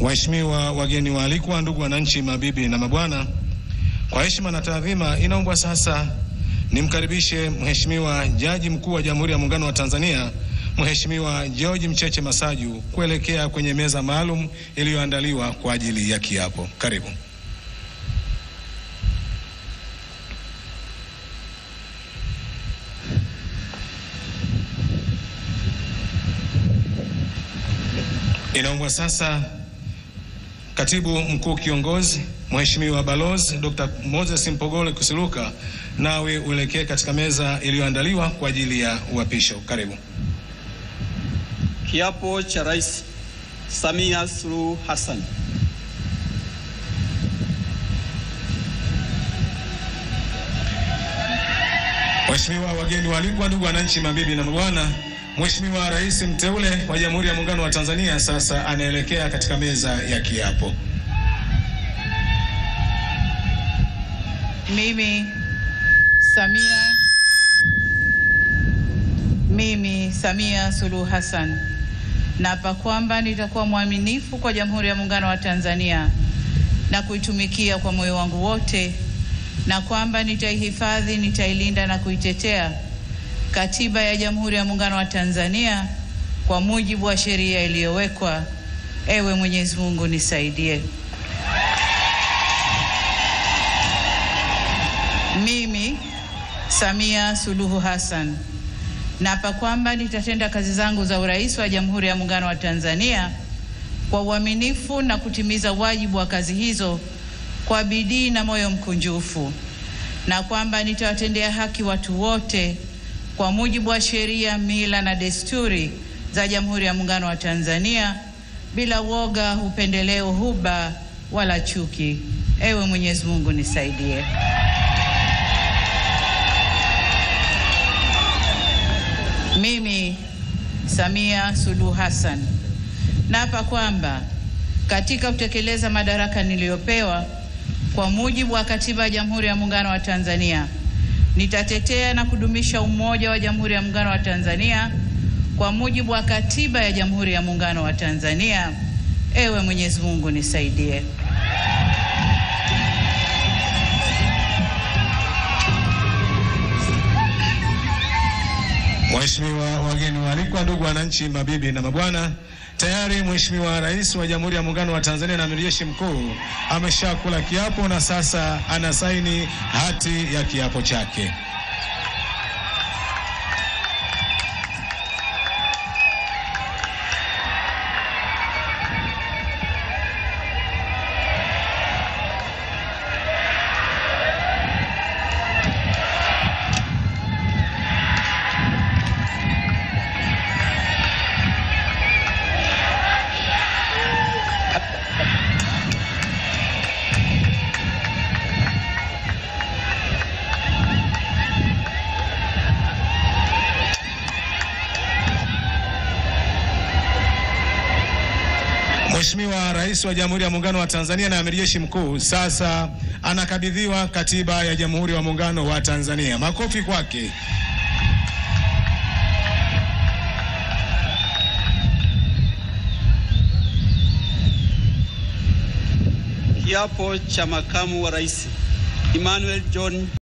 Waheshimiwa wageni waalikwa, ndugu wananchi, mabibi na mabwana, kwa heshima na taadhima inaombwa sasa nimkaribishe Mheshimiwa Jaji Mkuu wa Jamhuri ya Muungano wa Tanzania, Mheshimiwa George Mcheche Masaju kuelekea kwenye meza maalum iliyoandaliwa kwa ajili ya kiapo. Karibu. Inaombwa sasa Katibu Mkuu Kiongozi Mheshimiwa Balozi Dr. Moses Mpogole Kusiluka nawe uelekee katika meza iliyoandaliwa kwa ajili ya uapisho. Karibu. Kiapo cha Rais Samia Suluhu Hassan. Waheshimiwa wageni waalikwa, ndugu wananchi, mabibi na mabwana, Mheshimiwa Rais mteule wa Jamhuri ya Muungano wa Tanzania sasa anaelekea katika meza ya kiapo. Mimi Samia Suluhu Hassan naapa kwamba nitakuwa mwaminifu kwa Jamhuri ya Muungano wa Tanzania na kuitumikia kwa moyo wangu wote, na kwamba nitaihifadhi, nitailinda na kuitetea Katiba ya Jamhuri ya Muungano wa Tanzania kwa mujibu wa sheria iliyowekwa. Ewe Mwenyezi Mungu nisaidie. Mimi Samia Suluhu Hassan naapa kwamba nitatenda kazi zangu za urais wa Jamhuri ya Muungano wa Tanzania kwa uaminifu na kutimiza wajibu wa kazi hizo kwa bidii na moyo mkunjufu, na kwamba nitawatendea haki watu wote kwa mujibu wa sheria, mila na desturi za Jamhuri ya Muungano wa Tanzania bila woga, upendeleo, huba wala chuki. Ewe Mwenyezi Mungu nisaidie. Mimi Samia Suluhu Hassan naapa kwamba katika kutekeleza madaraka niliyopewa kwa mujibu wa Katiba ya Jamhuri ya Muungano wa Tanzania nitatetea na kudumisha umoja wa Jamhuri ya Muungano wa Tanzania kwa mujibu wa Katiba ya Jamhuri ya Muungano wa Tanzania. Ewe Mwenyezi Mungu nisaidie. Waheshimiwa wageni waalikwa, ndugu wananchi, mabibi na mabwana, tayari Mheshimiwa Rais wa Jamhuri ya Muungano wa Tanzania na Amiri Jeshi Mkuu ameshakula kiapo na sasa anasaini hati ya kiapo chake. Mheshimiwa Rais wa Jamhuri ya Muungano wa Tanzania na Amiri Jeshi Mkuu sasa anakabidhiwa Katiba ya Jamhuri ya Muungano wa Tanzania. Makofi kwake. Kiapo cha Makamu wa Rais Emmanuel John